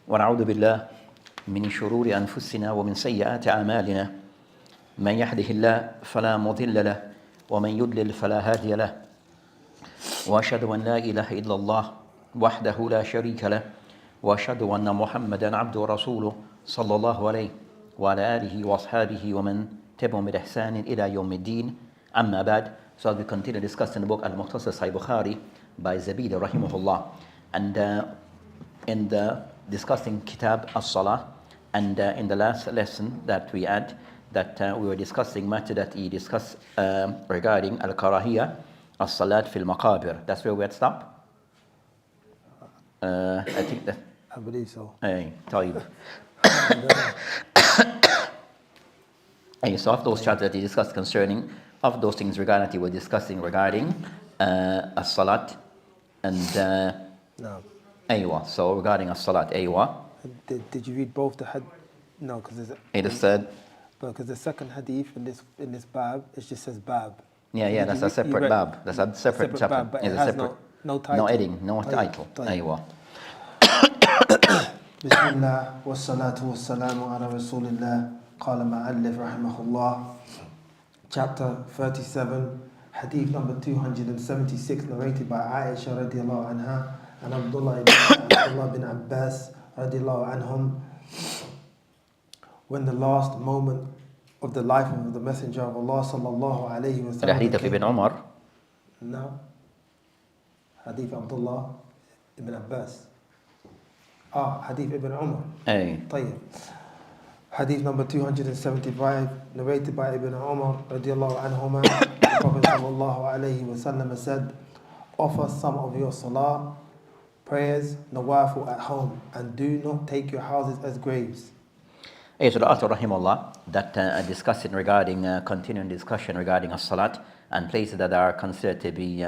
ونعوذ بالله من شرور أنفسنا ومن سيئات أعمالنا من يهده الله فلا مضل له ومن يضلل فلا هادي له وأشهد أن لا إله إلا الله وحده لا شريك له وأشهد أن محمدا عبده ورسوله صلى الله عليه وعلى آله وأصحابه ومن تبعهم بإحسان إلى يوم الدين أما بعد. So as we continue discussing the book Al-Bukhari Sahih Bukhari by Zabidi rahimahullah, and in the discussing Kitab As-Salah, and in the last lesson that we had, that we were discussing matter that he discussed regarding Al-Karahiyya As-Salat fil Maqabir. That's where we had stopped. I think that I believe so. طيب. So of those chapters that he discussed concerning, of those things regarding that he was discussing regarding As-Salat and No. so regarding As-Salat, Did you read both the hadith? No, because it is said, because the second hadith in this bab, it just says bab. yeah, that's a separate bab. That's a separate chapter. Bab, but it It's has a separate, no title. no heading, no title. بسم الله والصلاة والسلام على رسول الله. قال مؤلف رحمه الله. Chapter 37, hadith number 276, narrated by Aisha radiallahu anha and Abdullah bin Abbas radiallahu anhum. When the last moment of the life of the Messenger of Allah sallallahu alayhi wa sallam. The hadith of Ibn Omar. No. Hadith Abdullah ibn Abbas. Hadith Ibn Umar. طيب. Hadith number 275, narrated by Ibn Umar radiallahu anhuma. The Prophet sallallahu alayhi wa sallam said, offer some of your salah, prayers, nawafil at home, and do not take your houses as graves. So the author rahimahullah that discussing regarding continuing discussion regarding as-salat and places that are considered to be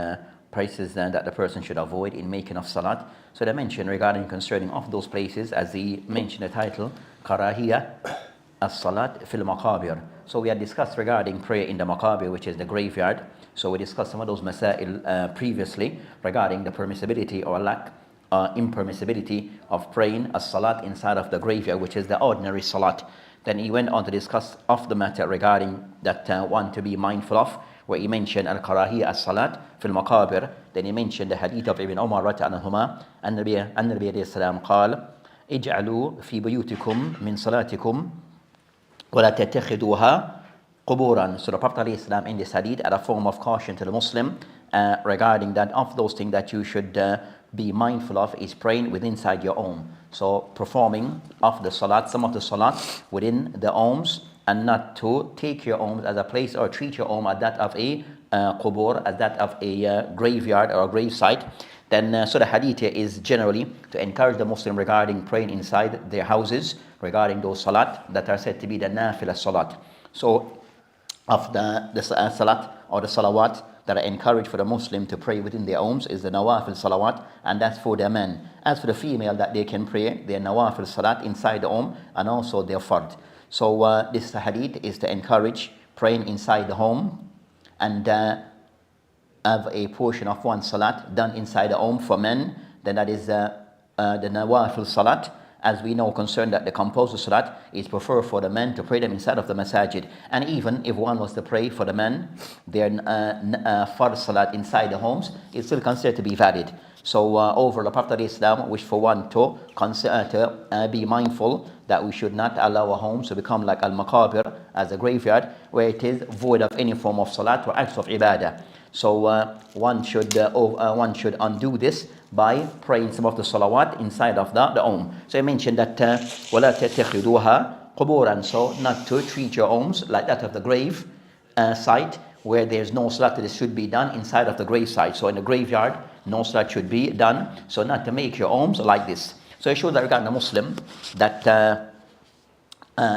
places that the person should avoid in making of salat. So they mentioned regarding concerning of those places, as he mentioned the title, Karahiyya as-Salat fil Maqabir. So we had discussed regarding prayer in the Maqabir, which is the graveyard. So we discussed some of those masail previously regarding the permissibility or lack impermissibility of praying as-Salat inside of the graveyard, which is the ordinary Salat. Then he went on to discuss of the matter regarding that one to be mindful of, where he mentioned Al-Karahiyya As-Salat fil Maqabir. Then he mentioned the hadith of Ibn Umar anhuma, and Nabi alayhi salam قال اجعلوا في بيوتكم من صلاتكم ولا تتخذوها قبورا. So the Prophet alayhi salam in this hadith had a form of caution to the Muslim regarding that of those things that you should be mindful of is praying within inside your home. So performing of the salat, some of the salat within the homes, and not to take your home as a place or treat your home as that of a qubur, as that of a graveyard or a grave site. Then so the hadith here is generally to encourage the Muslim regarding praying inside their houses, regarding those salat that are said to be the nafila salat. So of the salat or the salawat that are encouraged for the Muslim to pray within their homes is the nawafil salawat, and that's for their men. As for the female, that they can pray their nawafil salat inside the home and also their fard. So this hadith is to encourage praying inside the home and have a portion of one salat done inside the home for men. Then that is the nawafil salat. As we know concerned that the compulsory salat is preferred for the men to pray them inside of the masajid. And even if one was to pray for the men, their fard salat inside the homes, it's still considered to be valid. So over the Prophet Islam, which for one to consider to be mindful that we should not allow our homes to become like al-maqabir, as a graveyard, where it is void of any form of salat or acts of ibadah. So one should undo this by praying some of the salawat inside of the home. So I mentioned that وَلَا تَتَّخِذُوهَا قُبُورًا, so not to treat your homes like that of the grave site, where there's no salat that should be done inside of the grave site. So in the graveyard, no salat should be done. So not to make your homes like this. So it shows that regarding the Muslim that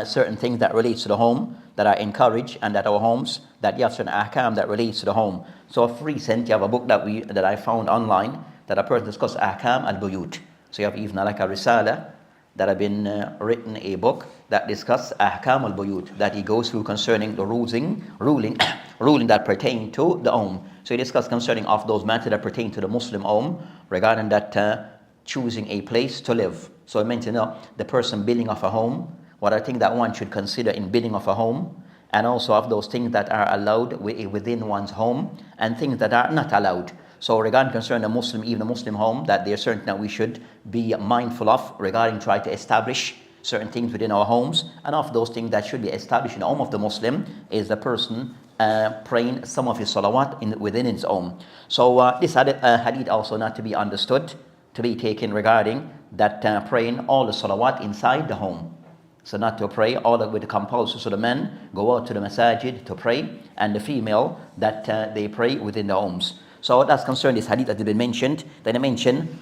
certain things that relates to the home that are encouraged, and that our homes that you have certain ahkam that relates to the home. So of recent, you have a book that I found online that a person discussed ahkam al-buyut. So you have even like a risala that have been written, a book that discuss ahkam al-buyut, that he goes through concerning the ruling that pertain to the home. So he discussed concerning of those matters that pertain to the Muslim home, regarding that choosing a place to live. So I mentioned the person building of a home, what I think that one should consider in building of a home, and also of those things that are allowed within one's home and things that are not allowed. So regarding concerning a Muslim, even a Muslim home, that there are certain that we should be mindful of regarding try to establish certain things within our homes, and of those things that should be established in the home of the Muslim is the person praying some of his salawat within his home. So this hadith also not to be understood, to be taken regarding that praying all the salawat inside the home. So not to pray all with the compulsory. So the men go out to the masajid to pray, and the female that they pray within the homes. So that's concerning this hadith that has been mentioned. Then I mentioned,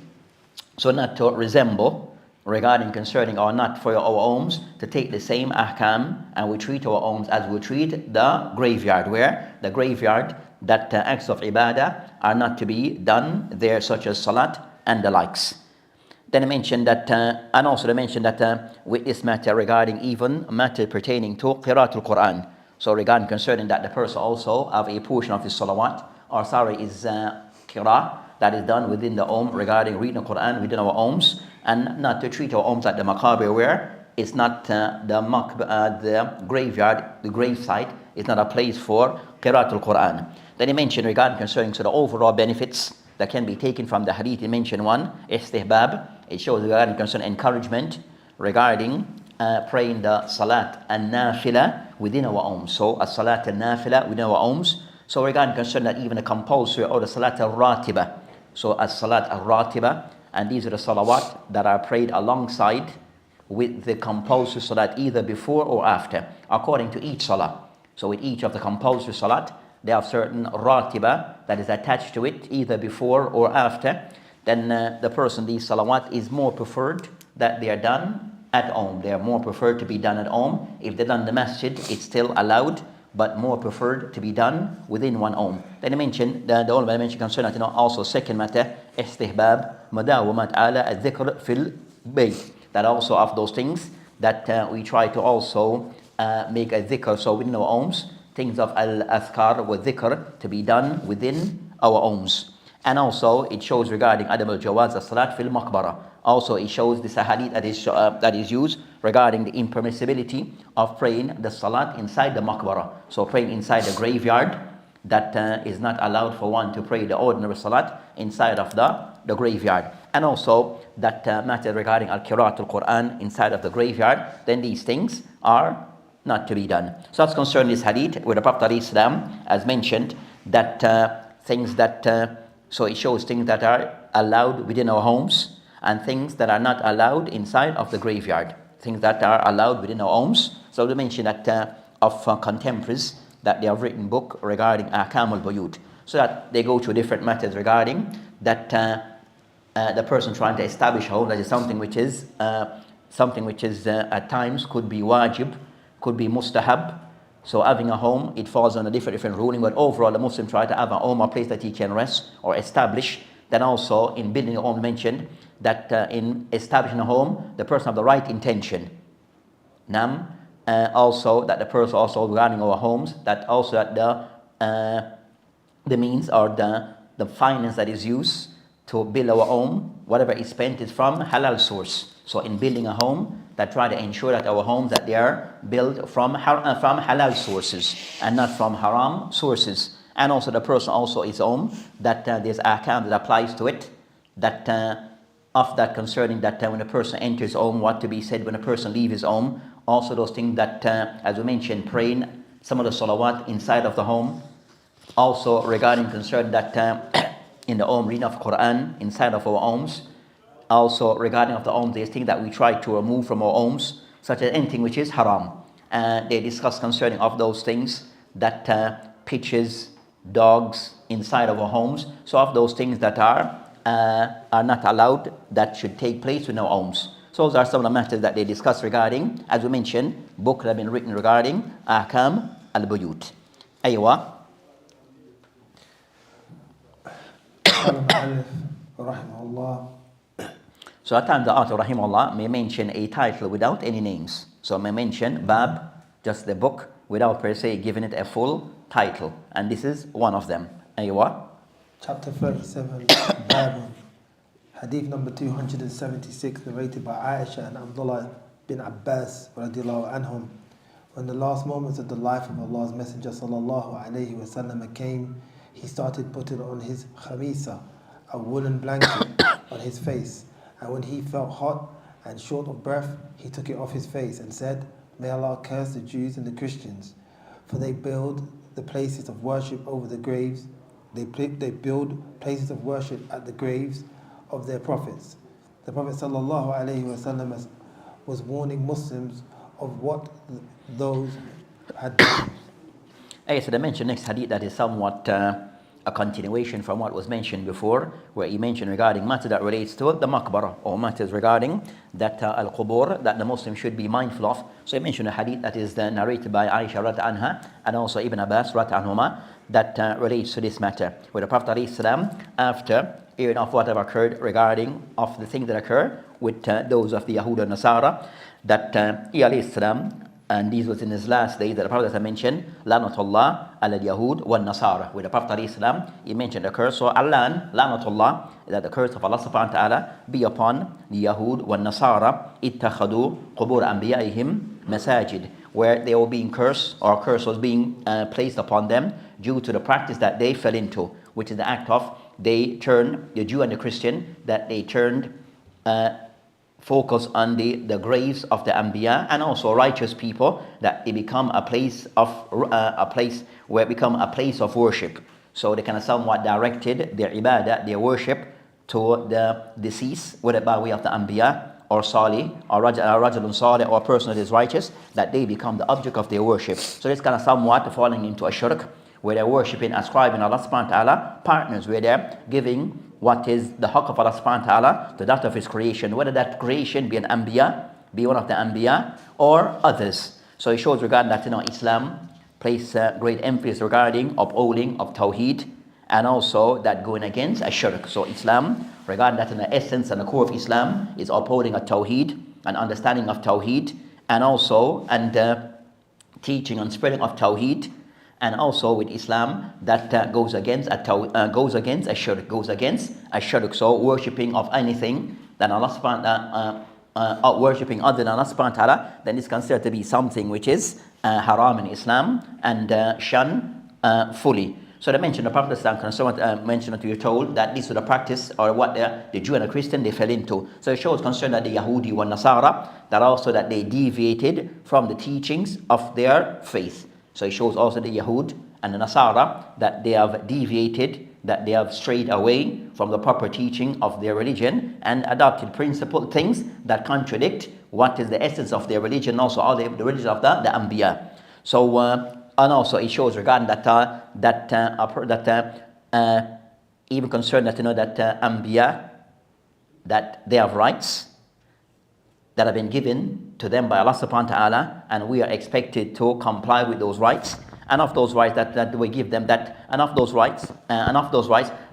so not to resemble regarding concerning or not for our homes to take the same ahkam, and we treat our homes as we treat the graveyard, where the graveyard that acts of ibadah are not to be done there, such as salat and the likes. Then I mentioned that, and also I mentioned that with this matter regarding even matter pertaining to Qira'atul Quran. So regarding concerning that the person also have a portion of his salawat, or is qira that is done within the home regarding reading the Quran within our homes, and not to treat our homes like the maqabir, where it's not the graveyard, the grave site is not a place for Qira'atul Quran. Then he mentioned regarding concerning the overall benefits that can be taken from the hadith. He mentioned one, istihbab. It shows regarding concern encouragement regarding praying the salat and nafila within our homes. So a salat and nafila within our homes. So regarding concern that even a compulsory or the salat al-ratiba. So a salat al-ratiba, and these are the salawat that are prayed alongside with the compulsory salat, either before or after, according to each salat. So with each of the compulsory salat, they have certain ratiba that is attached to it, either before or after. Then the person, these salawat is more preferred that they are done at home. They are more preferred to be done at home. If they're done in the masjid, it's still allowed, but more preferred to be done within one home. Then I mentioned, the ulama mentioned concerning also second matter, istihbab madawamat ala al-dhikr fil bayt. That also of those things that we try to also make a dhikr, so within our homes, things of al-azkar wa dhikr to be done within our homes. And also it shows regarding Adam al-Jawaz as-salat fil maqbara. Also it shows this hadith that is used regarding the impermissibility of praying the salat inside the maqbara. So praying inside the graveyard, that is not allowed for one to pray the ordinary salat inside of the graveyard. And also that matter regarding al-Qira'atul Quran inside of the graveyard, then these things are not to be done. So that's concerning this hadith where the Prophet ﷺ has mentioned that things that so it shows things that are allowed within our homes and things that are not allowed inside of the graveyard. Things that are allowed within our homes. So they mention that of contemporaries that they have written book regarding ahkam al-buyut. So that they go to different matters regarding that the person trying to establish a home, that is something which is at times could be wajib, could be mustahab. So having a home, it falls on a different ruling, but overall the Muslim try to have a home or place that he can rest or establish. Then also in building a home mentioned that in establishing a home, the person have the right intention. Also that the person also regarding our homes, that also that the means or the finance that is used to build our home, whatever is spent is from halal source. So in building a home, that try to ensure that our homes that they are built from halal sources and not from haram sources. And also the person also is home, that there's ahkam that applies to it, that of that concerning that when a person enters home, what to be said when a person leaves his home. Also those things that, as we mentioned, praying some of the salawat inside of the home. Also regarding concern that in the home, reading of Quran inside of our homes. Also regarding of the homes, there's things that we try to remove from our homes, such as anything which is haram. They discuss concerning of those things that pitches, dogs inside of our homes. So of those things that are not allowed, that should take place in our homes. So those are some of the matters that they discuss regarding, as we mentioned, books that have been written regarding ahkam al-buyut. Aywa. So at times the author rahimahullah may mention a title without any names. So may mention bab, just the book, without per se giving it a full title. And this is one of them. Aywa. Chapter 37, Babun, Hadith number 276, narrated by Aisha and Abdullah bin Abbas radiallahu anhum. When the last moments of the life of Allah's Messenger sallallahu alayhi wasallam came, he started putting on his khamisa, a woolen blanket, on his face. And when he felt hot and short of breath, he took it off his face and said, "May Allah curse the Jews and the Christians, for they build the places of worship over the graves. They build places of worship at the graves of their prophets." The Prophet sallallahu alaihi wasallam was warning Muslims of what those had done. So the mentioned next hadith that is somewhat a continuation from what was mentioned before, where he mentioned regarding matter that relates to the maqbara, or matters regarding that al-qubur, that the Muslim should be mindful of. So he mentioned a hadith that is narrated by Aisha radhiyallahu anha and also Ibn Abbas radhiyallahu anhuma that relates to this matter, where the Prophet ﷺ, after hearing of what have occurred regarding of the things that occur with those of the Yahud and Nasara, that he alayhi salam, and these was in his last days, that the Prophet mentioned Lanatullah ala al-Yahud wal Nasara, where the Prophet ﷺ, he mentioned the curse. So Allah, Lanatullah, that the curse of Allah subhanahu wa ta'ala be upon the Yahud wal Nasara, ittakhadu qubur anbiya'ihim masajid, where they were being cursed, or curse was being placed upon them due to the practice that they fell into, which is the act of they turned, the Jew and the Christian, that they turned focus on the graves of the Anbiya and also righteous people, that it become a place where it become a place of worship. So they kind of somewhat directed their ibadah, their worship, to the deceased, whether by way of the Anbiya or Salih or Rajulun Salih, or a person that is righteous, that they become the object of their worship. So it's kind of somewhat falling into a shirk, where they're worshipping, ascribing Allah subhanahu wa ta'ala partners, where they're giving what is the haqq of Allah subhanahu wa ta'ala to that of his creation, whether that creation be an Anbiya, be one of the Anbiya, or others. So it shows regarding that Islam places great emphasis regarding upholding of Tawheed, and also that going against a shirk. So Islam, regarding that in the essence and the core of Islam, is upholding of Tawheed, an understanding of Tawheed, and also teaching and spreading of Tawheed. And also with Islam, that goes against a shirk, goes against a shirk. So worshipping of anything that Allah subhanahu worshipping other than Allah subhanahu wa ta'ala, then it's considered to be something which is haram in Islam and shun fully. So they mentioned the Prophet mentioned that we are told that this was the practice, or what the Jew and the Christian they fell into. So it shows concern that the Yahudi and Nasara, that also that they deviated from the teachings of their faith. So it shows also the Yahud and the Nasara that they have deviated, that they have strayed away from the proper teaching of their religion and adopted principle things that contradict what is the essence of their religion, also all the religion of the Anbiya. So and also it shows regarding even concerned that that Anbiya, that they have rights that have been given to them by Allah subhanahu wa ta'ala, and we are expected to comply with those rights, and of those rights that we give them, and of those rights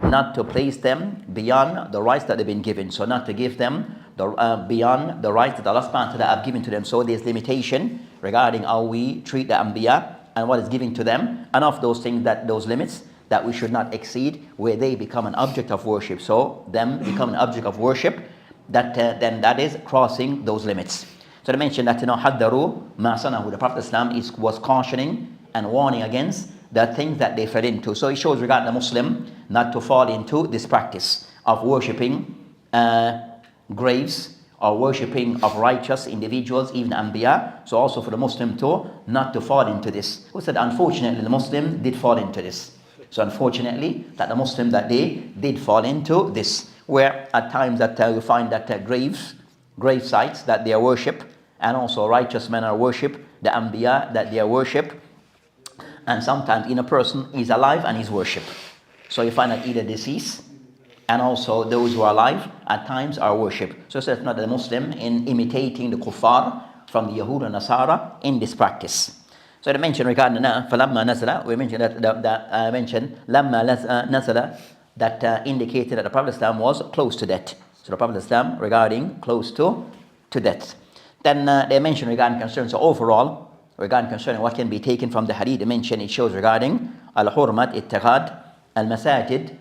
not to place them beyond the rights that they've been given. So not to give them beyond the rights that Allah subhanahu wa ta'ala have given to them. So there's limitation regarding how we treat the Anbiya and what is given to them, and of those things, that those limits that we should not exceed, where they become an object of worship. So them become an object of worship, then that is crossing those limits. So they mentioned that haddaru ma sanahu, the Prophet Islam was cautioning and warning against the things that they fell into. So it shows regarding the Muslim not to fall into this practice of worshipping graves, or worshipping of righteous individuals, even Anbiya. So also for the Muslim to not to fall into this. We said unfortunately the Muslim did fall into this. So unfortunately that the Muslim that they did fall into this, where at times that you find that grave sites that they are worship, and also righteous men are worship, the Anbiya that they are worship, and sometimes in a person is alive and is worship. So you find that either deceased and also those who are alive at times are worship. So it's not the Muslim in imitating the kuffar from the Yahud and Nasara in this practice. So they mentioned regarding فَلَمَّا نَزَلَ, we mentioned that mentioned لَمَّا نَزَلَ, that indicated that the Prophet Islam was close to death. So the Prophet Islam regarding close to death. Then they mentioned regarding concerns. So overall, regarding concerning what can be taken from the hadith, they mentioned it shows regarding al-hurmat ittikhad al-masajid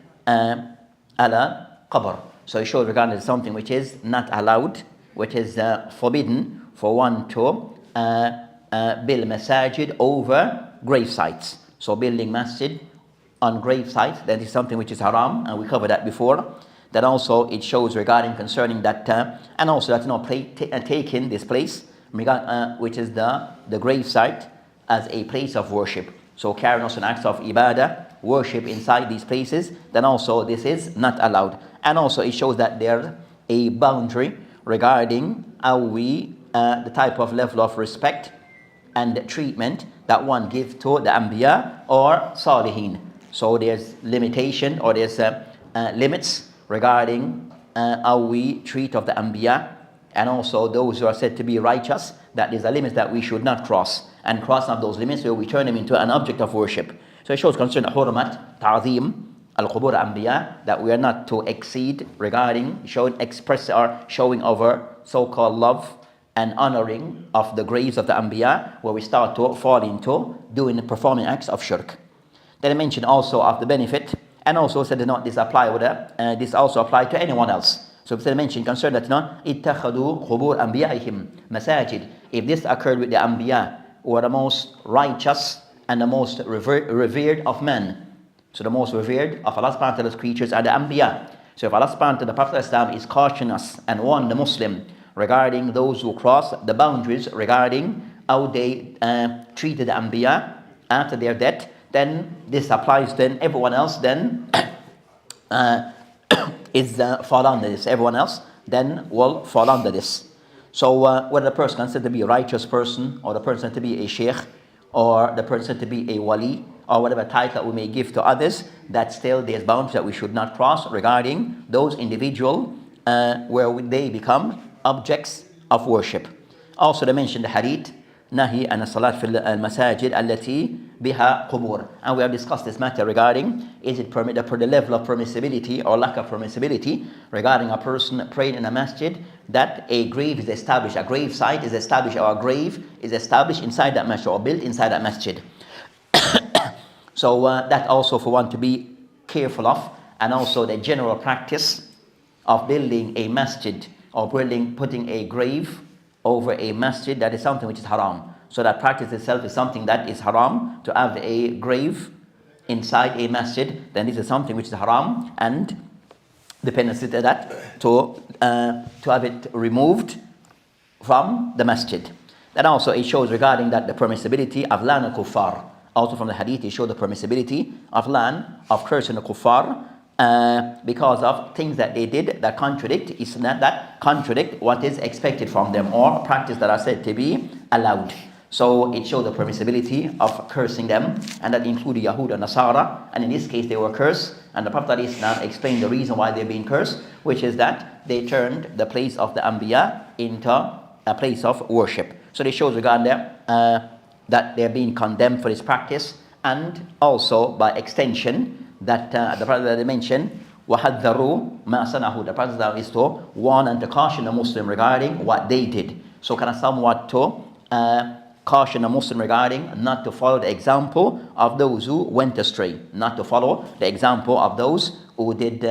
ala qabr, So it shows regarding something which is not allowed, which is forbidden for one to build masajid over grave sites. So building masjid on grave sites, that is something which is haram, and we covered that before. That also it shows regarding concerning that, and also that taking this place, which is the grave site, as a place of worship. So carrying also an act of ibadah, worship inside these places, then also this is not allowed. And also it shows that there's a boundary regarding how we, the type of level of respect and treatment that one gives to the Anbiya or Salihin. So there's limitation, or there's limits regarding how we treat of the Anbiya, and also those who are said to be righteous, that there's a limit that we should not cross. And crossing of those limits, where we turn them into an object of worship. So it shows concerning hurmat, ta'zeem, al-qubur anbiya, that we are not to exceed regarding showing our so-called love and honoring of the graves of the anbiya, where we start to fall into performing acts of shirk. Then I mentioned also of the benefit, and also said that this apply with this also apply to anyone else. So they mentioned concerning that ittakhadu qubur anbiya'ihim masajid. If this occurred with the anbiya, who are the most righteous and the most revered of men. So the most revered of Allah subhanahu wa ta'ala's creatures are the anbiya. So if Allah subhanahu wa ta'ala, the Prophet of Islam, is cautioning us and warn the Muslim regarding those who cross the boundaries regarding how they treated the anbiya after their death, then this applies to everyone else, then is fall under this. Everyone else then will fall under this. So whether the person considered to be a righteous person, or the person to be a sheikh, or the person to be a wali, or whatever title we may give to others, that still there's boundaries that we should not cross regarding those individuals where they become objects of worship. Also they mentioned the hadith, nahi an salat fil masajid allati biha qubur. And we have discussed this matter regarding, is it permitted for the level of permissibility or lack of permissibility regarding a person praying in a masjid, that a grave is established, a grave site is established, or a grave is established inside that masjid, or built inside that masjid. So that also for one to be careful of, and also the general practice of building a masjid, or putting a grave over a masjid, that is something which is haram. So that practice itself is something that is haram. To have a grave inside a masjid, then this is something which is haram, and dependency to that, to have it removed from the masjid. Then also it shows regarding that the permissibility of lan al-kuffar. Also from the hadith it shows the permissibility of lan, of cursing the kuffar, because of things that they did that contradict what is expected from them, or practice that are said to be allowed. So it showed the permissibility of cursing them, and that included Yahud and Nasara, and in this case they were cursed, and the Prophet explained the reason why they're being cursed, which is that they turned the place of the Anbiya into a place of worship. So they shows regarding that they're being condemned for this practice, and also by extension that the Prophet mentioned, وَحَذَّرُوا مَا صَنَعُوا. The Prophet is to warn and to caution the Muslim regarding what they did. So kind of somewhat to caution a Muslim regarding not to follow the example of those who went astray, not to follow the example of those who did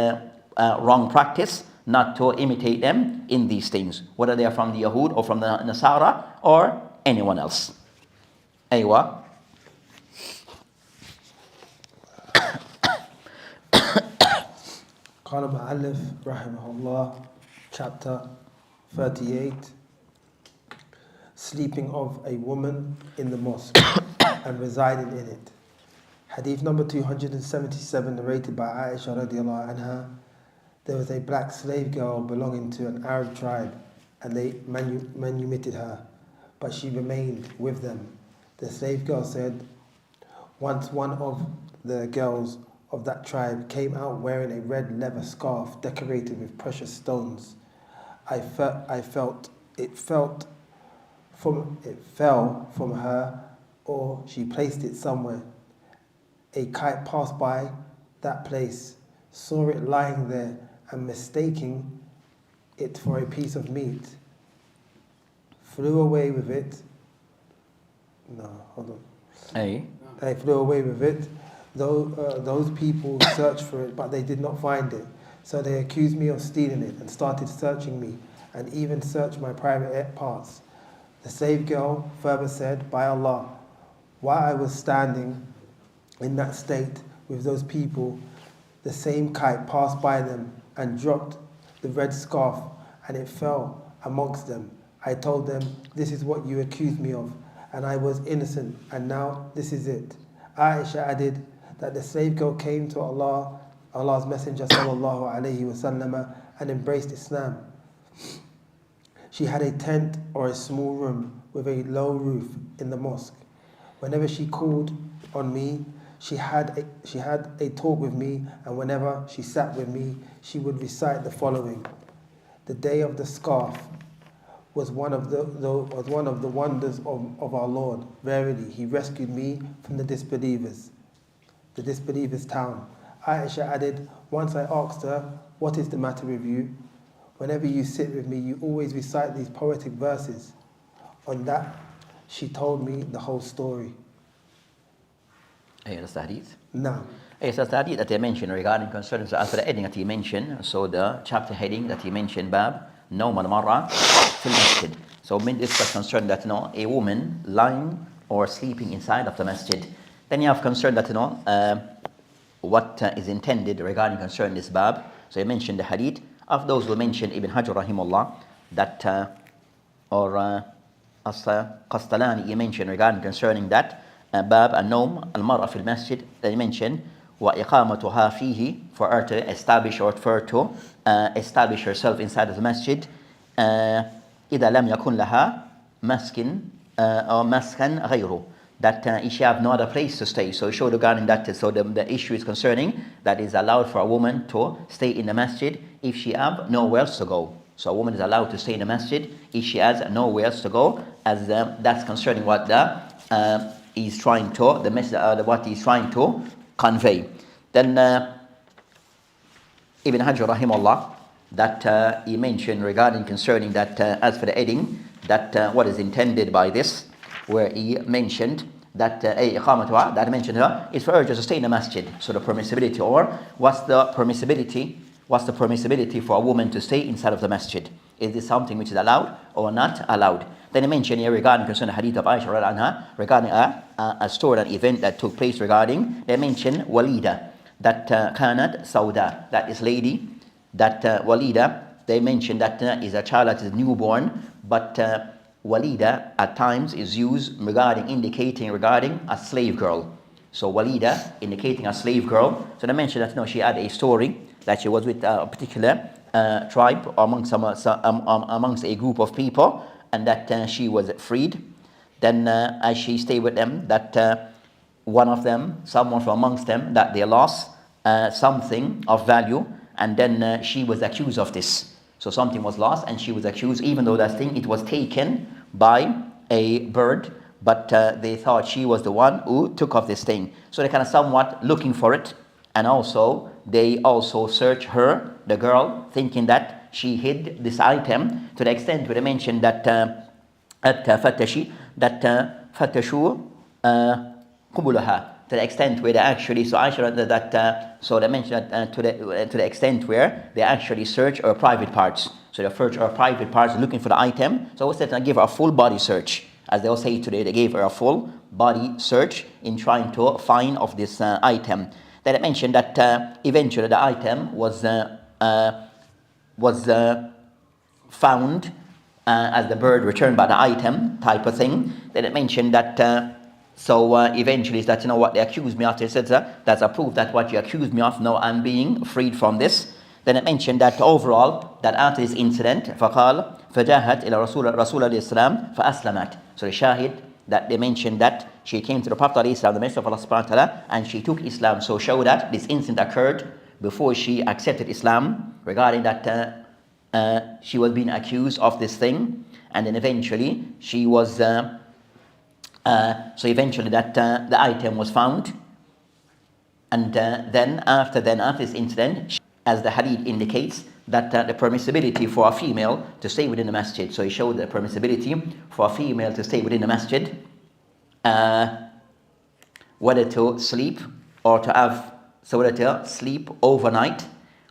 wrong practice, not to imitate them in these things, whether they are from the Yahud or from the Nasara or anyone else. Aywa. قال المؤلف رحمه الله, chapter 38, sleeping of a woman in the mosque and residing in it. Hadith number 277, narrated by Aisha radiallahu anha. There was a black slave girl belonging to an Arab tribe, and they manumitted her, but she remained with them. The slave girl said, once one of the girls of that tribe came out wearing a red leather scarf decorated with precious stones. It fell from her, or she placed it somewhere. A kite passed by that place, saw it lying there, and mistaking it for a piece of meat, flew away with it. They flew away with it. Those people searched for it, but they did not find it. So they accused me of stealing it and started searching me and even searched my private parts. The slave girl further said, by Allah, while I was standing in that state with those people, the same kite passed by them and dropped the red scarf, and it fell amongst them. I told them, this is what you accused me of, and I was innocent, and now this is it. Aisha added that the slave girl came to Allah's Messenger sallallahu alaihi wasallam and embraced Islam. She had a tent or a small room with a low roof in the mosque. Whenever she called on me, she had a talk with me, and whenever she sat with me, she would recite the following. The day of the scarf was one of the wonders of our Lord. Verily, He rescued me from the disbelievers town. Aisha added, once I asked her, what is the matter with you? Whenever you sit with me, you always recite these poetic verses. On that, she told me the whole story. That's the hadith? No. Yes, that's the hadith that he mentioned regarding concerning, so after the heading that he mentioned, so the chapter heading that he mentioned, Bab, Nawm al-Mar'a fil Masjid. So this was concerned that, a woman lying or sleeping inside of the masjid. Then you have concern that, what is intended regarding concern this Bab. So he mentioned the hadith. Of those who mentioned Ibn Hajar rahimahullah, that, or Qastalani, he mentioned regarding concerning that, Bab al-Nawm al-Mar'a fil Masjid, that he mentioned, وَإِقَامَتُهَا فِيهِ, for her to establish or for her to establish herself inside of the masjid, إِذَا لَمْ يَكُنْ لَهَا مَسْكٍ or مَسْكًا غَيْرُ, that if she have no other place to stay. So show regarding that, so the issue is concerning that is allowed for a woman to stay in the masjid if she have nowhere else to go. So a woman is allowed to stay in the masjid if she has nowhere else to go, as that's concerning what he's trying to, the message, what he's trying to convey. Then Ibn Hajar rahimahullah, that he mentioned regarding concerning that, as for the heading, that what is intended by this, where he mentioned that that mentioned her is for her just to stay in the masjid. So the permissibility, or what's the permissibility for a woman to stay inside of the masjid? Is this something which is allowed or not allowed? Then he mentioned here regarding concerning the hadith of Aisha anha, regarding a story, an event that took place regarding, they mentioned Walida, that Kanat Sauda, that is lady, that Walida, they mentioned that is a child that is newborn, but Walida at times is used indicating regarding a slave girl. So Walida indicating a slave girl. So they mentioned that she had a story that she was with a particular tribe amongst a group of people, and that she was freed. Then as she stayed with them, that one of them, someone from amongst them, that they lost something of value, and then she was accused of this. So something was lost and she was accused, even though that thing, it was taken by a bird, but they thought she was the one who took off this thing. So they kind of somewhat looking for it, and also they also search her, the girl, thinking that she hid this item, to the extent where they mentioned that فَتَّشُوا قُبُلَهَا, to the extent where they actually, so Aisha that so they mentioned that to the extent where they actually search her private parts. So they search her private parts looking for the item. So what's that? I give her a full body search, as they all say today. They gave her a full body search in trying to find of this item. Then I mentioned that eventually the item was found as the bird returned by the item type of thing. Then it mentioned that so eventually is that what they accused me of. They said that's a proof that what you accused me of, now I'm being freed from this. Then it mentioned that overall, that after this incident, فقال فجاءت إلى رسول الإسلام فأسلمت. So the shahid, that they mentioned that she came to the Prophet ﷺ, the Messenger of Allah subhanahu wa ta'ala, and she took Islam. So show that this incident occurred before she accepted Islam, regarding that she was being accused of this thing, and then eventually she was so eventually that the item was found, and then after this incident, as the hadith indicates, that the permissibility for a female to stay within the masjid. So he showed the permissibility for a female to stay within the masjid, whether to sleep or to have, so whether to sleep overnight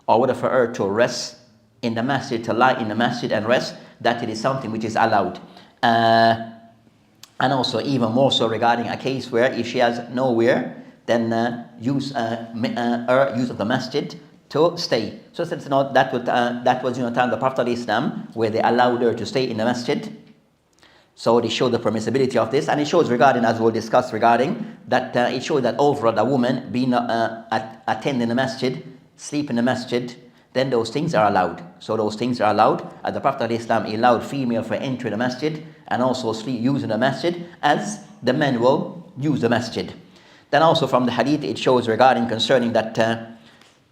or whether for her to rest in the masjid, to lie in the masjid and rest, that it is something which is allowed. And also even more so regarding a case where if she has nowhere, then use her use of the masjid to stay. So since that was time of the Prophet of Islam, where they allowed her to stay in the masjid. So they show the permissibility of this, and it shows regarding, as we'll discuss regarding, that it shows that overall the woman being attending the masjid, sleep in the masjid, then those things are allowed. So those things are allowed, as the Prophet of Islam allowed female for entering the masjid and also sleep using the masjid as the men will use the masjid. Then also from the hadith it shows regarding concerning that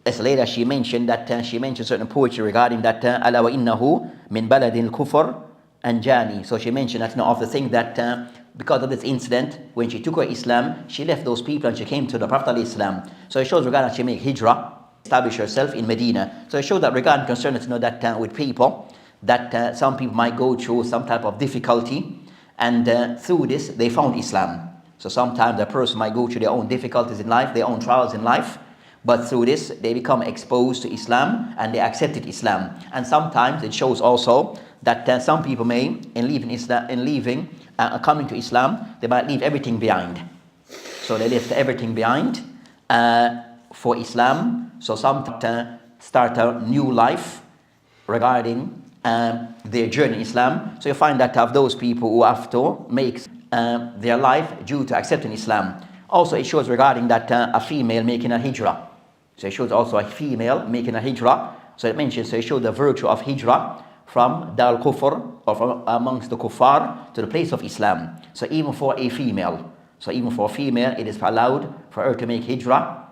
as later she mentioned certain poetry regarding that ala wa innahu min baladil kufr anjani. So she mentioned that of the thing that because of this incident, when she took her Islam, she left those people and she came to the Prophet of Islam. So it shows regarding that she made hijrah, establish herself in Medina. So it shows that regarding concern that with people, that some people might go through some type of difficulty, and through this they found Islam. So sometimes a person might go through their own difficulties in life, their own trials in life, but through this they become exposed to Islam and they accepted Islam. And sometimes it shows also that some people may, in leaving Islam, coming to Islam, they might leave everything behind. So they left everything behind for Islam. So some start a new life regarding their journey in Islam. So you find that of those people who have to make their life due to accepting Islam. Also it shows regarding that a female making a hijrah. So it shows also a female making a hijrah. So it mentions, so it shows the virtue of hijrah from Dar al-Kufr, or from amongst the kuffar, to the place of Islam. So even for a female, it is allowed for her to make hijrah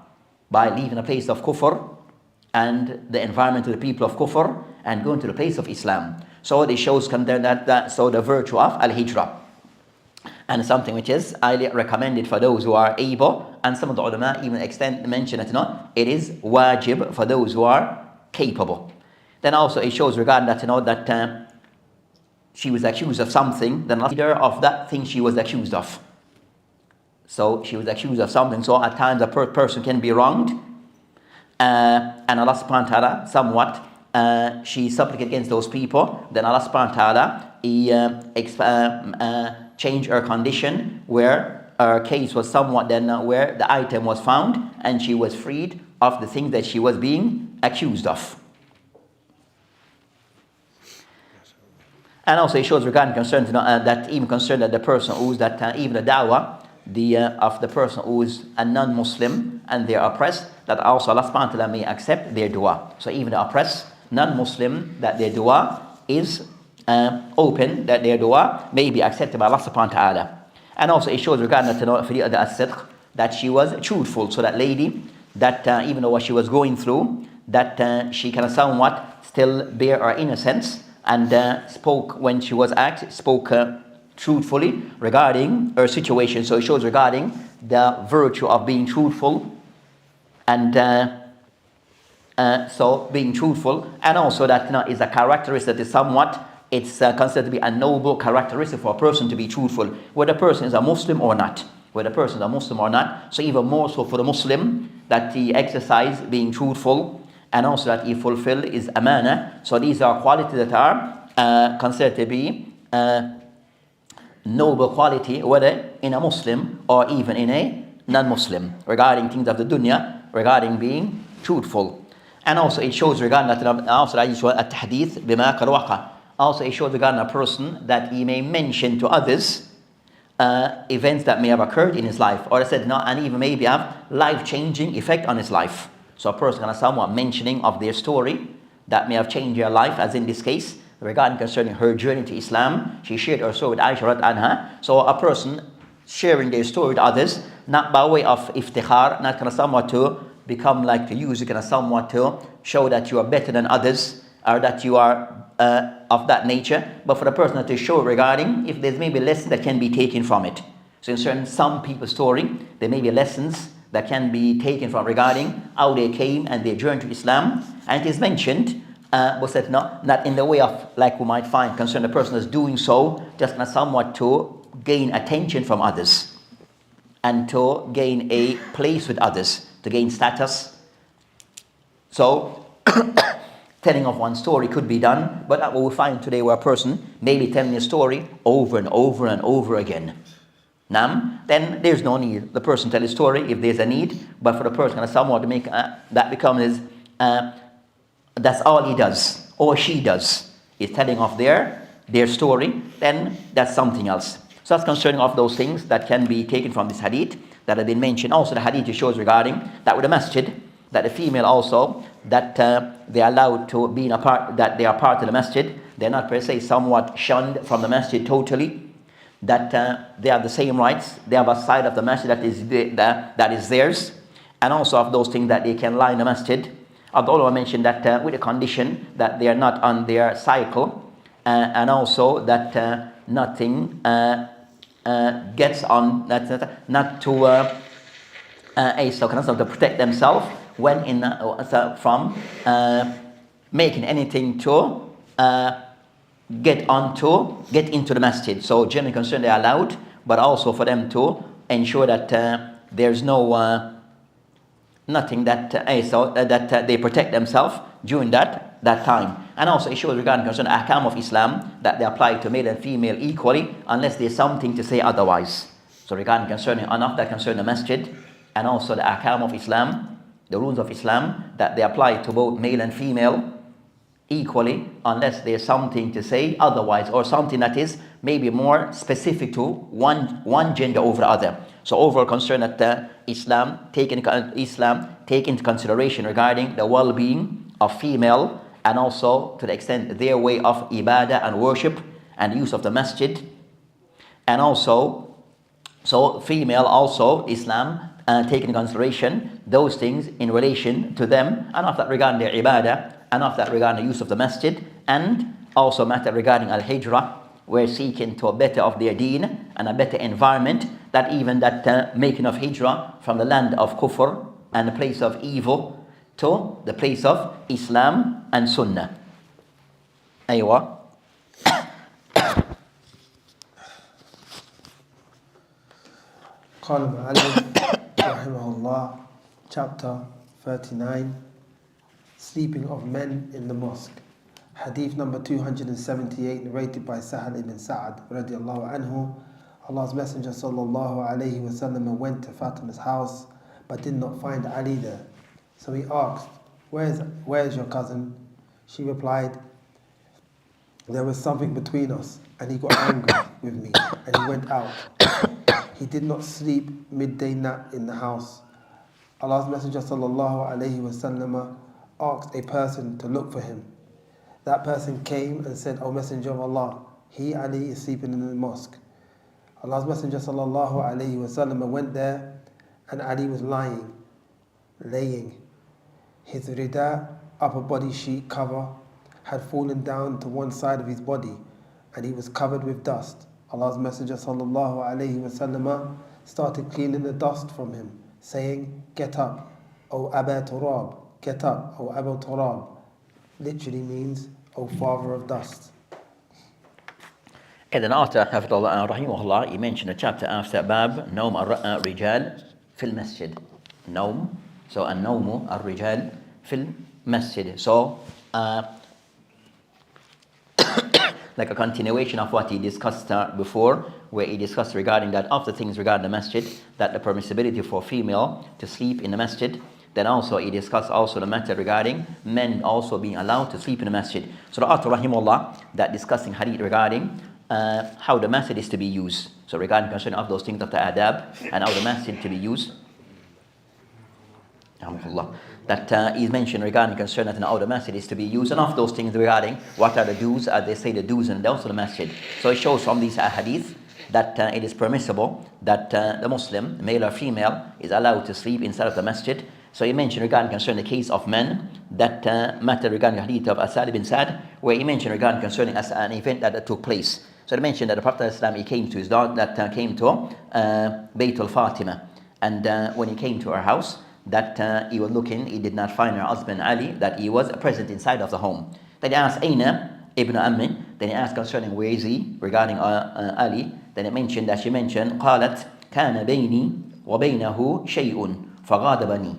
by leaving a place of kufr and the environment of the people of kufr and going to the place of Islam. So this shows that so the virtue of al-hijrah, and something which is highly recommended for those who are able, and some of the ulama even mention that it is wajib for those who are capable. Then also it shows regarding that that she was accused of something, then leader of that thing she was accused of. So she was accused of something. So at times a person can be wronged, and Allah subhanahu wa ta'ala somewhat she supplicated against those people. Then Allah subhanahu wa ta'ala changed her condition where her case was somewhat where the item was found and she was freed of the thing that she was being accused of. And also it shows regarding concern that even concerned that the person who's that even the da'wah of the person who is a non-Muslim and they are oppressed, that also Allah subhanahu wa ta'ala may accept their dua. So even the oppressed non-Muslim, that their dua is open, that their dua may be accepted by Allah subhanahu wa ta'ala. And also it shows regarding that she was truthful. So that lady, that even though what she was going through, that she can somewhat still bear her innocence, and spoke when she was asked, spoke truthfully regarding her situation. So it shows regarding the virtue of being truthful, and so being truthful, and also that is a characteristic that is somewhat, it's considered to be a noble characteristic for a person to be truthful, whether the person is a Muslim or not. So even more so for the Muslim, that he exercise being truthful, and also that he fulfill his amana. So these are qualities that are considered to be noble quality, whether in a Muslim or even in a non-Muslim, regarding things of the dunya, regarding being truthful. And also it shows regarding that also at-hadith bima qad waqa. Also it shows regarding a person that he may mention to others events that may have occurred in his life, or I said not, and even maybe have life-changing effect on his life. So a person can somewhat mentioning of their story that may have changed their life, as in this case, regarding concerning her journey to Islam. She shared her story with Aisha anha. So a person sharing their story with others, not by way of iftikhar, not kind of somewhat to become like to use it, kind of somewhat to show that you are better than others, or that you are of that nature, but for the person to show regarding if there's maybe lessons that can be taken from it. So in certain some people's story, there may be lessons that can be taken from regarding how they came and their journey to Islam. And it is mentioned, but said not in the way of like we might find concern the person is doing so just not somewhat to gain attention from others and to gain a place with others, to gain status. So telling of one story could be done, but what we find today where a person may be telling a story over and over and over again. Then there's no need. The person tell a story if there's a need, but for the person kind of somewhat to make that becomes that's all he does or she does is telling of their story, then that's something else. So that's concerning of those things that can be taken from this hadith that have been mentioned. Also the hadith shows regarding that with the masjid, that the female also, that they are allowed to be in a part, that they are part of the masjid. They're not per se somewhat shunned from the masjid totally, that they have the same rights. They have a side of the masjid that is theirs, and also of those things that they can lie in the masjid. Although I mentioned that with the condition that they are not on their cycle, and also that nothing gets on, not to to protect themselves when in from making anything to get into the masjid. So generally concerned they are allowed, but also for them to ensure that there's no nothing that that they protect themselves during that time. And also it shows regarding concerning ahkam of Islam that they apply to male and female equally unless there's something to say otherwise. So regarding concerning enough that concern the masjid, and also the ahkam of Islam, the rules of Islam, that they apply to both male and female equally unless there's something to say otherwise, or something that is maybe more specific to one gender over the other. So overall concern that Islam take into consideration regarding the well-being of female, and also to the extent their way of ibadah and worship and use of the masjid. And also, so female also, Islam take into consideration those things in relation to them, and of that regarding their ibadah, and of that regarding the use of the masjid, and also matter regarding al-hijrah, we're seeking to a better of their deen and a better environment, that even that making of hijrah from the land of kufr and the place of evil to the place of Islam and Sunnah. Aywa. قال المؤلف رحمه الله, chapter 39, sleeping of men in the mosque. Hadith number 278, narrated by Sahih ibn Sa'ad radiallahu anhu. Allah's Messenger sallallahu alayhi wasallam went to Fatima's house but did not find Ali there. So he asked, where's your cousin? She replied, there was something between us, and he got angry with me and he went out. He did not sleep midday nap in the house. Allah's Messenger sallallahu alayhi wasallam asked a person to look for him. That person came and said, O Messenger of Allah, he, Ali, is sleeping in the mosque. Allah's Messenger sallallahu alayhi wasallam went there, and Ali was laying. His rida, upper body sheet cover, had fallen down to one side of his body, and he was covered with dust. Allah's Messenger sallallahu alayhi wasallam started cleaning the dust from him, saying, get up, O Aba Turab, get up, O Abu Turab. Literally means, O father of dust. And then after Hafidullah rahimahullah, he mentioned a chapter after Bab Nawm al-Rijal fil Masjid. Nawm, so an-Nawmu al-Rijal fil Masjid. So like a continuation of what he discussed before, where he discussed regarding that of the things regarding the masjid, that the permissibility for female to sleep in the masjid. Then also he discussed also the matter regarding men also being allowed to sleep in the masjid. So the author rahimahullah, that discussing hadith regarding how the masjid is to be used. So regarding concerning of those things of the adab and how the masjid to be used. That is mentioned regarding concern that how the masjid is to be used, and of those things regarding what are the do's, as they say the do's and don'ts of the masjid. So it shows from these hadith that it is permissible that the Muslim, male or female, is allowed to sleep inside of the masjid. So he mentioned regarding concerning the case of men, that matter regarding the hadith of Asad ibn Sa'd, where he mentioned regarding concerning an event that took place. So he mentioned that the Prophet ﷺ, he came to his daughter, that came to Baytul Fatima, and when he came to her house, that he was looking, he did not find her husband Ali, that he was present inside of the home. Then he asked Aina ibn Ammi, then he asked concerning where is he regarding Ali. Then it mentioned that she mentioned قالت كان بيني وبينه شيء فغاضبني.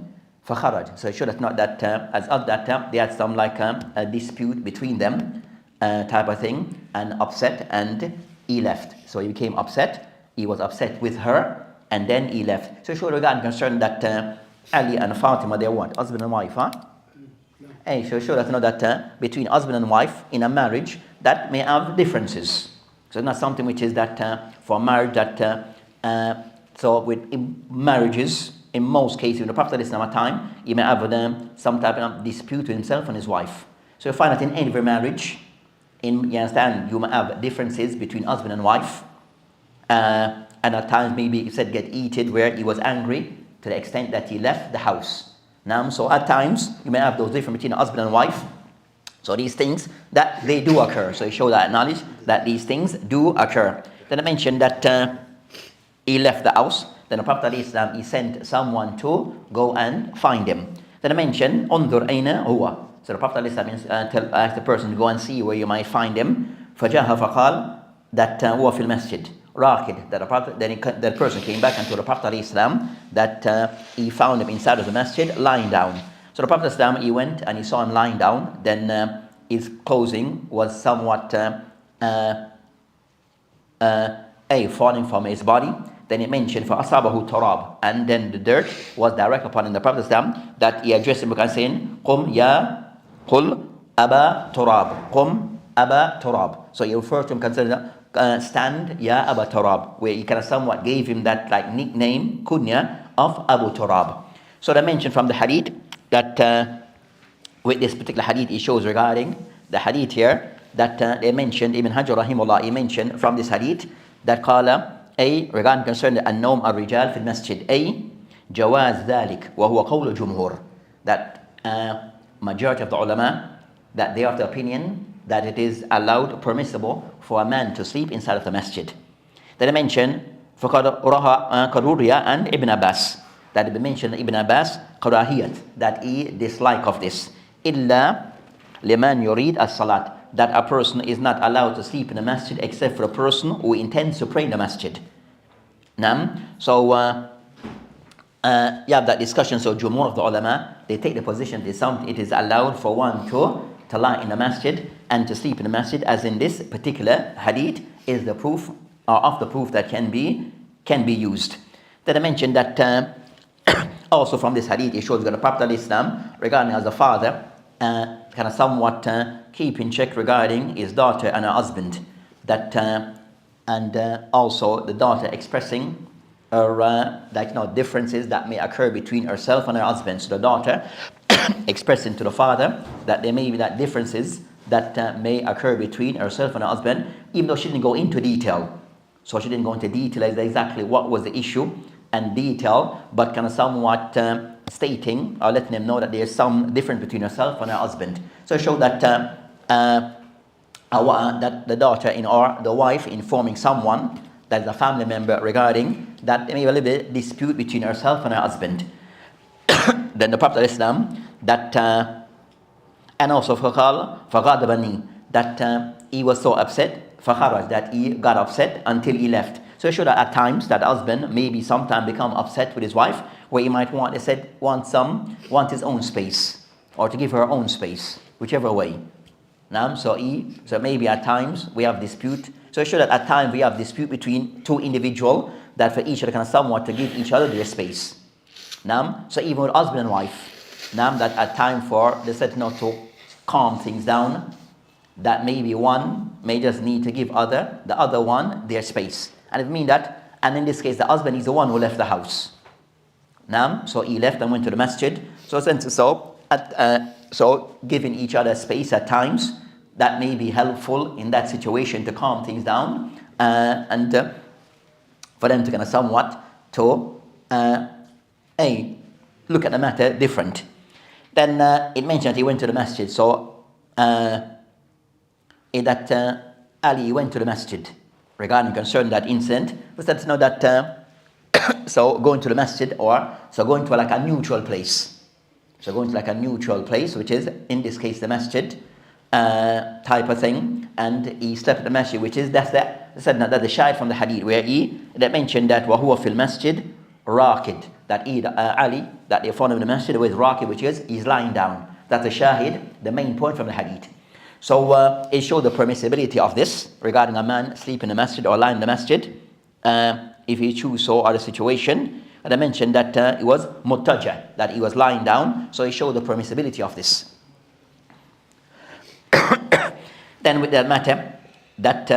فخرج. So it showed us not that as of that time they had some like a dispute between them type of thing, and upset, and he left. So he became upset. He was upset with her, and then he left. So it showed regarding concern that Ali and Fatima, they what? Husband and wife, huh? Hey, so it showed us that between husband and wife in a marriage that may have differences. So it's not something which is that for marriage that so with marriages, in most cases in the Prophet ﷺ time, you may have some type of dispute with himself and his wife. So you find that in every marriage, you understand, you may have differences between husband and wife, and at times maybe he said get heated where he was angry to the extent that he left the house. Now, so at times you may have those differences between husband and wife. So these things that they do occur. So you show that knowledge that these things do occur. Then I mentioned that he left the house. Then the Prophet ﷺ, he sent someone to go and find him. Then I mentioned انظر أين هو. So the Prophet ﷺ asked the person to go and see where you might find him. فجاء فقال that هو في المسجد راكد. That the Prophet, then the person came back and told the Prophet ﷺ that he found him inside of the masjid lying down. So the Prophet ﷺ, he went and he saw him lying down. Then his clothing was somewhat falling from his body. Then it mentioned for asabahu turab, and then the dirt was direct upon him. The Prophet ﷺ, that he addressed him by saying qum ya qul aba turab, qum aba turab. So he referred to him considered stand ya aba turab, where he kind of somewhat gave him that like nickname kunya of Abu Turab. So they mentioned from the hadith that with this particular hadith it shows regarding the hadith here that they mentioned, Ibn Hajar rahimahullah, he mentioned from this hadith that qala regarding concerning النوم الرجال في المسجد جواز ذلك وهو قول الجمهور, that majority of the ulama that they are of the opinion that it is allowed, permissible for a man to sleep inside of the masjid. Then I mentioned فقد روى and Ibn Abbas, that it mentioned Ibn Abbas كراهية, that he dislike of this إلا لمن يريد الصلاة, that a person is not allowed to sleep in the masjid except for a person who intends to pray in the masjid. So you have that discussion. So Jumhur of the ulama, they take the position that it is allowed for one to lie in the masjid and to sleep in the masjid, as in this particular hadith is the proof, or of the proof that can be used. Then I mentioned that also from this hadith it shows that the Prophet ﷺ, regarding as a father, kind of somewhat keep in check regarding his daughter and her husband, that and also the daughter expressing her differences that may occur between herself and her husband. So the daughter expressing to the father that there may be that differences that may occur between herself and her husband, even though she didn't go into detail. So she didn't go into detail as exactly what was the issue and detail, but kind of somewhat stating or letting them know that there's some difference between herself and her husband. So it showed that that the daughter or the wife informing someone that is a family member regarding that there may be a little bit dispute between herself and her husband. Then the Prophet ﷺ, that and also فغضبني, that he was so upset, فخرج, that he got upset until he left. So it showed that at times that husband maybe sometime become upset with his wife, where he might want his own space, or to give her own space, whichever way. So maybe at times we have dispute. So it showed that at times we have dispute between two individuals, that for each other can somewhat to give each other their space. So even with husband and wife, that at time for they said not to calm things down, that maybe one may just need to give the other one their space. And it means that, and in this case the husband is the one who left the house. So he left and went to the masjid. So giving each other space at times, that may be helpful in that situation to calm things down, and for them to kind of somewhat to look at the matter different. Then it mentioned that he went to the masjid. So that Ali went to the masjid regarding concern that incident. Was that to know that so going to the masjid, or so going to like a neutral place. So going to like a neutral place, which is in this case the masjid type of thing, and he slept at the masjid, which is that's the shahid from the hadith where that mentioned that وَهُوَ فِي الْمَسْجِدِ Raqid, that Ali, that they found him in the masjid with Raqid, which is he's lying down. That's the shahid, the main point from the hadith. So it showed the permissibility of this regarding a man sleep in the masjid or lie in the masjid, if he choose so or the situation. And I mentioned that it was muttaja, that he was lying down, so it showed the permissibility of this. Then with that matter, that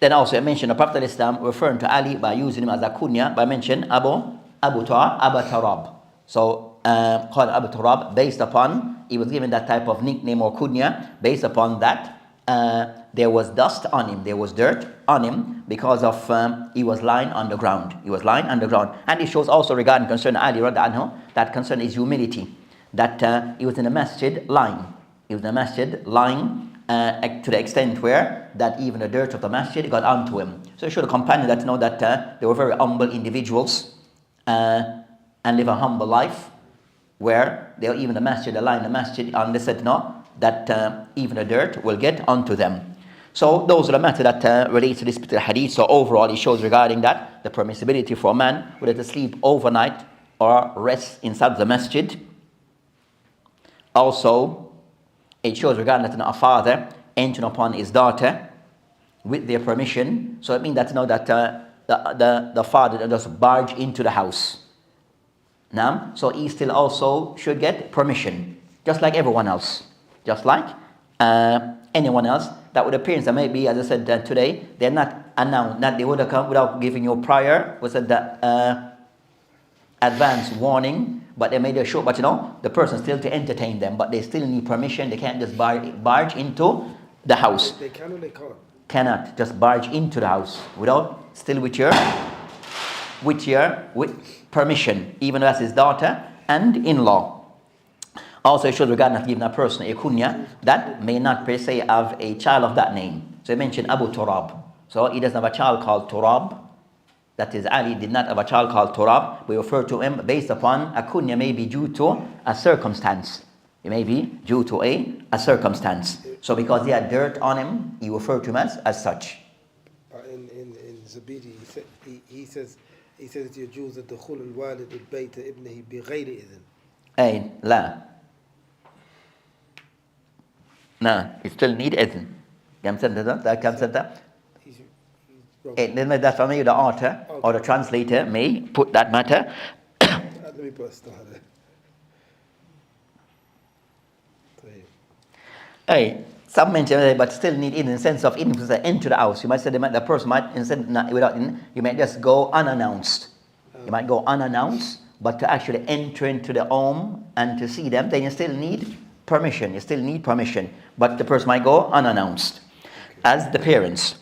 then also I mentioned the Prophet Islam referring to Ali by using him as a kunya, by mentioning Abu Tarab. So called Abu Tarab based upon, he was given that type of nickname or kunya based upon that there was dust on him, there was dirt on him because of he was lying on the ground. He was lying on the ground. And it shows also regarding concern Ali radiallahu anhu, that concern is humility. That he was in a masjid lying. He was in a masjid lying to the extent where that even the dirt of the masjid got onto him. So it showed the companion that know that they were very humble individuals and live a humble life, where they were even the masjid, they lie in the masjid, and they said no, that even the dirt will get onto them. So those are the matter that relates to this particular hadith. So overall it shows regarding that the permissibility for a man whether to sleep overnight or rest inside the masjid. Also it shows regarding that a father entering upon his daughter with their permission. So it means that that the father just barge into the house. Now, so he still also should get permission, just like everyone else, just like anyone else. That would appear that maybe, as I said today, they're not announced, that they would have come without giving you prior, was it the advance warning. But they made a show, but the person still to entertain them, but they still need permission. They can't just barge into the house. They can or they can't? Cannot just barge into the house without still with permission, even though that's his daughter and in-law. Also, it should regard not giving a person a kunya that may not per se have a child of that name. So I mentioned Abu Turab. So he doesn't have a child called Turab. That is, Ali did not have a child called Turab. We refer to him based upon a kunya may be due to a circumstance. It may be due to a circumstance. So because he had dirt on him, he referred to him as such. In Zabidi, he says it يجوز دخول الوالد البيت ابنه بغير إذن. أي لا. No, you still need إذن. كم سنة ده؟ كم سنة؟ That's for me the author or the translator may put that matter. Let me put a star there. Hey, some mention but still need in the sense of enter the house. You might say the person might instead without you might just go unannounced. You might go unannounced, but to actually enter into the home and to see them, then you still need permission. You still need permission, but the person might go unannounced, as the parents.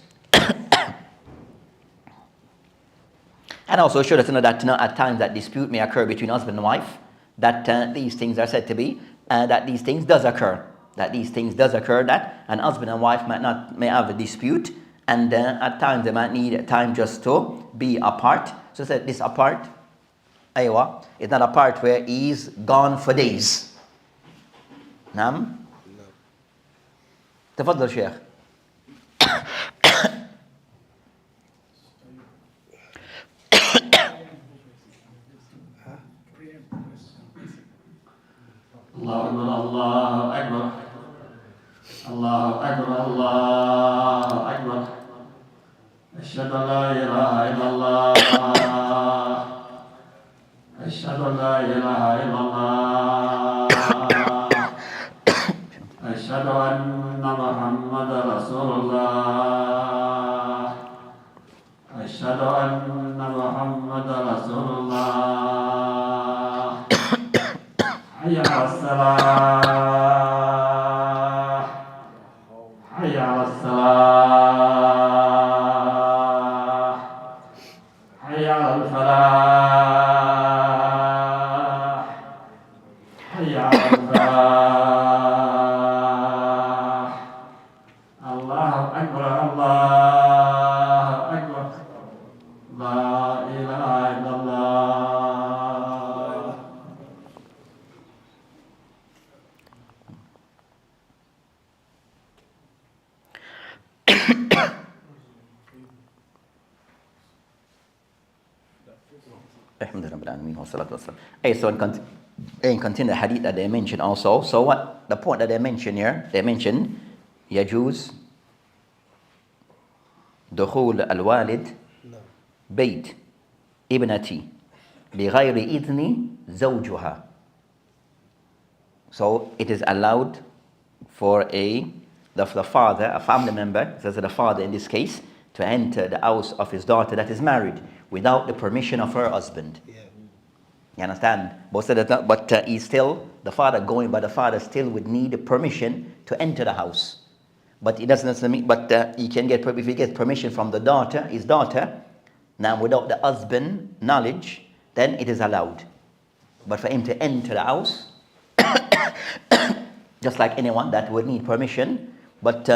And also show us that at times that dispute may occur between husband and wife, that these things are said to be, that these things does occur. That these things does occur, that an husband and wife may have a dispute, and at times they might need time just to be apart. So that this apart, aywa, it's not a part where he's gone for days. Naam? No. تفضل شيخ. الله أكبر الله أكبر الله أكبر أشهد أن لا إله إلا الله أشهد أن لا إله إلا الله أشهد أن محمد رسول الله أشهد أن محمد رسول الله حي على الصلاة حي على الصلاة حي على الفلاح حي على الفلاح الله أكبر الله أكبر لا إله إلا الله. So in continue the hadith that they mentioned also. So what the point that they mentioned here? They mentioned يجوز دخول الوالد بيت ابنتي بغير إذن زوجها. So it is allowed for the father, a family member, says the father in this case, to enter the house of his daughter that is married without the permission of her husband. Yeah. You understand? But he's still, the father going by the father still would need permission to enter the house. But he doesn't necessarily mean, but he can get, if he gets permission from the daughter, his daughter, now without the husband knowledge, then it is allowed. But for him to enter the house, just like anyone that would need permission, but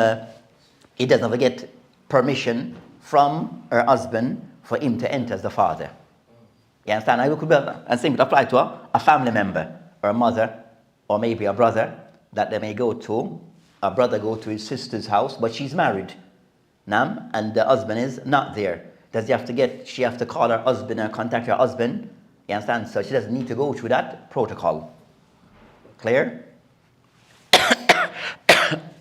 he doesn't get permission from her husband for him to enter as the father. You understand? I could be, and same would apply to a family member, or a mother, or maybe a brother that they may go to. A brother go to his sister's house, but she's married, and the husband is not there. Does she have to call her husband or contact her husband? You understand? So she doesn't need to go through that protocol. Clear?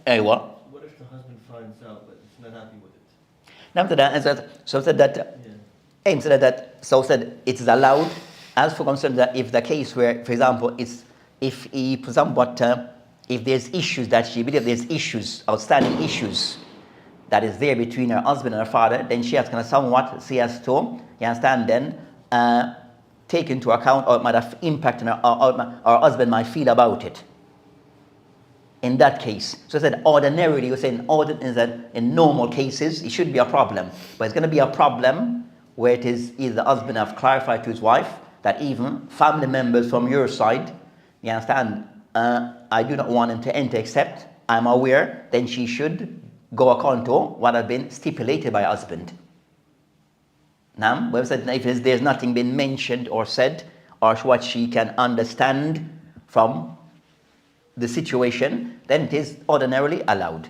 Hey, what? What if the husband finds out but is not happy with it? Now to that, so said that. Aim said that. So said it is allowed. As for concern that if the case where, for example, if there's issues that she believes there's issues, outstanding issues that is there between her husband and her father, then she has to, you understand, then take into account or it might have impact on her husband might feel about it. In that case, so I said ordinarily, you're saying in normal cases it shouldn't be a problem, but it's going to be a problem where it is either the husband have clarified to his wife that even family members from your side, you understand, I do not want him to enter except I'm aware, then she should go according to what has been stipulated by her husband. Now, if there's nothing been mentioned or said, or what she can understand from the situation, then it is ordinarily allowed.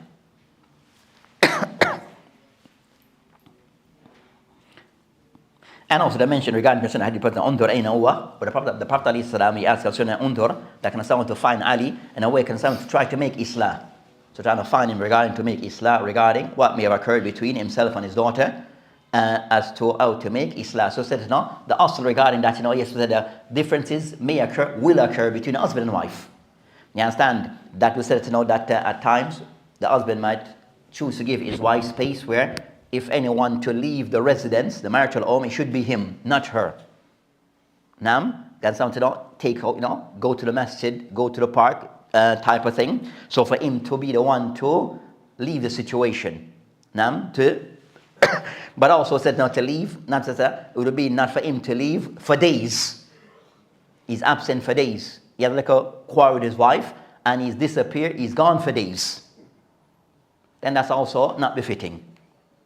And also they mentioned regarding the hadith undur ayna huwa, but the Prophet ﷺ, he asked concerning undur, that can someone to find Ali, in a way can someone to try to make islah. So trying to find him regarding to make islah regarding what may have occurred between himself and his daughter, as to how to make islah. So said the asl regarding that, yes, the differences may occur, will occur between husband and wife. You understand? That we said that at times the husband might choose to give his wife space where if anyone to leave the residence, the marital home, it should be him, not her. Now, that's something to take out, go to the masjid, go to the park, type of thing. So for him to be the one to leave the situation. Now, but also said not to leave, not that it would be not for him to leave for days. He's absent for days. He had like a quarrel with his wife and he's disappeared, he's gone for days. Then that's also not befitting.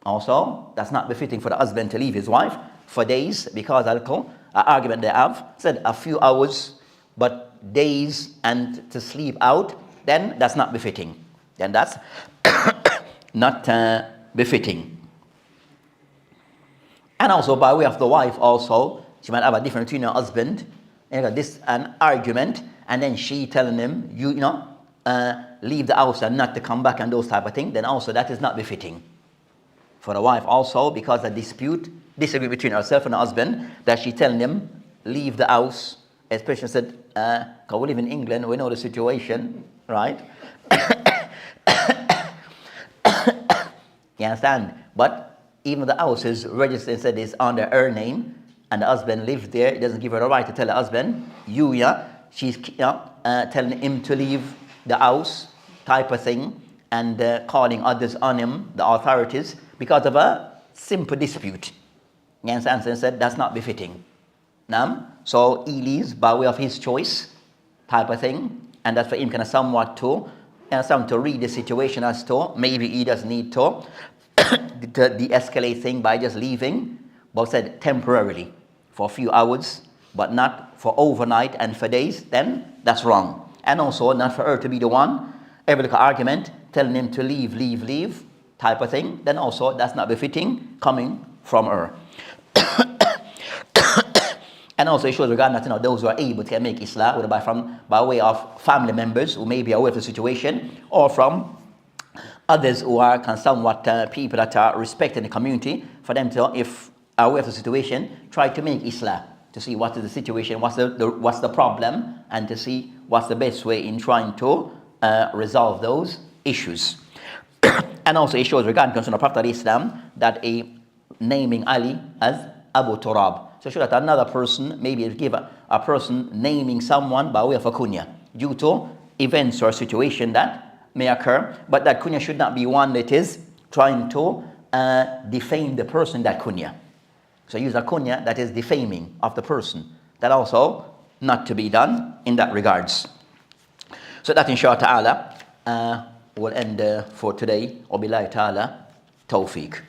Also, that's not befitting for the husband to leave his wife for days because an argument they have said a few hours, but days and to sleep out, then that's not befitting. Then that's not befitting. And also by way of the wife also, she might have a difference between her husband, an argument, and then she telling him, leave the house and not to come back and those type of things, then also that is not befitting. For the wife also, because a dispute between herself and her husband, that she telling him, leave the house, especially said, because we live in England, we know the situation, right? You understand? But even the house is registered and said it's under her name, and the husband lives there, it doesn't give her the right to tell the husband, she's telling him to leave the house, type of thing, and calling others on him, the authorities, because of a simple dispute. You understand? So he said that's not befitting. So he leaves by way of his choice, type of thing, and that's for him kind of somewhat to read the situation as to maybe he does need to de-escalate thing by just leaving, but said temporarily for a few hours, but not for overnight and for days, then that's wrong. And also not for her to be the one, every little argument, telling him to leave, type of thing, then also that's not befitting coming from her. And also it shows regarding that, those who are able to make Islah, whether by way of family members who may be aware of the situation, or from others who are somewhat people that are respected in the community, for them to, if aware of the situation, try to make Islah, to see what is the situation, what's the problem, and to see what's the best way in trying to resolve those issues. And also it shows regarding concern of Prophet Islam that naming Ali as Abu Turab. So show that another person, maybe give a person naming someone by way of a kunya due to events or situation that may occur, but that kunya should not be one that is trying to defame the person, that kunya. So use a kunya that is defaming of the person. That also not to be done in that regards. So that inshallah ta'ala will end for today. Wabillahi ta'ala tawfiq.